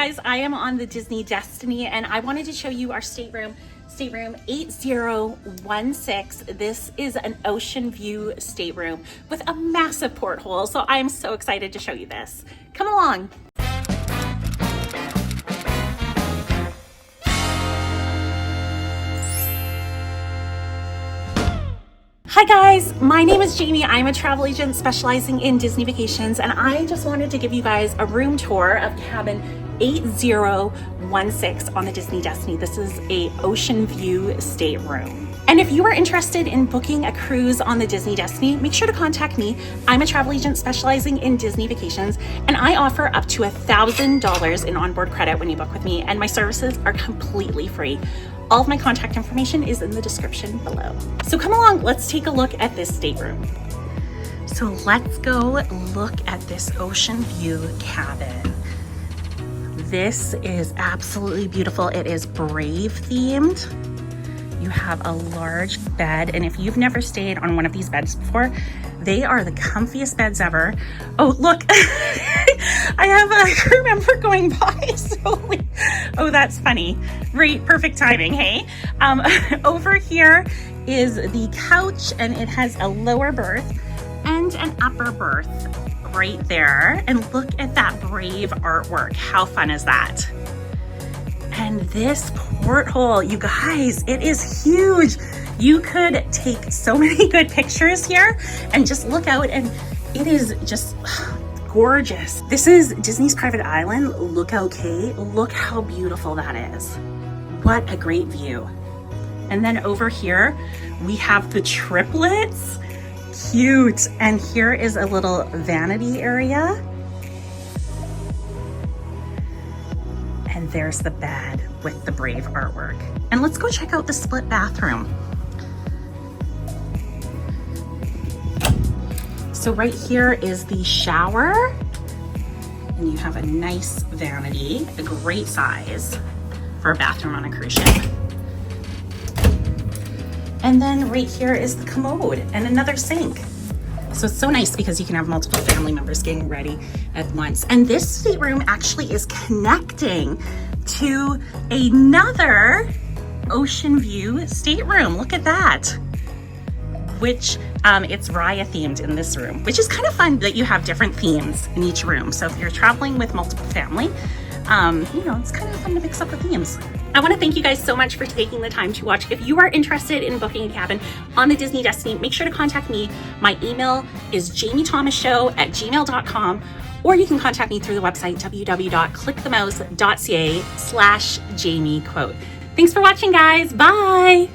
guys, I am on the Disney Destiny and I wanted to show you our stateroom 8016. This is an ocean view stateroom with a massive porthole. So I'm so excited to show you this. Come along. Hi guys, my name is Jamie. I'm a travel agent specializing in Disney vacations, and I just wanted to give you guys a room tour of cabin 8016 on the Disney Destiny. This is a ocean view stateroom. And if you are interested in booking a cruise on the Disney Destiny, make sure to contact me. I'm a travel agent specializing in Disney vacations, and I offer up to $1,000 in onboard credit when you book with me, and my services are completely free. All of my contact information is in the description below. So come along, let's take a look at this stateroom. So let's go look at this ocean view cabin. This is absolutely beautiful. It is Brave themed. You have a large bed, and if you've never stayed on one of these beds before, they are the comfiest beds ever. Oh, look, I have a crew member going by slowly. Oh, that's funny. Great, perfect timing, hey? Over here is the couch, and it has a lower berth and an upper berth right there. And look at that Brave artwork. How fun is that? And this porthole, you guys, it is huge. You could take so many good pictures here and just look out, and it is just gorgeous. This is Disney's private island, Lookout Cay. Look how beautiful that is. What a great view. And then over here, we have the triplets. Cute. And here is a little vanity area. And there's the bed with the Brave artwork. And let's go check out the split bathroom. So right here is the shower, and you have a nice vanity, a great size for a bathroom on a cruise ship. And then right here is the commode and another sink. So it's so nice because you can have multiple family members getting ready at once. And this stateroom actually is connecting to another ocean view stateroom. Look at that. Which it's Raya themed in this room, which is kind of fun that you have different themes in each room. So if you're traveling with multiple family, you know, it's kind of fun to mix up the themes. I want to thank you guys so much for taking the time to watch. If you are interested in booking a cabin on the Disney Destiny, make sure to contact me. My email is jamiethomasshow@gmail.com, or you can contact me through the website www.clickthemouse.ca/JamieQuote. Thanks for watching, guys. Bye.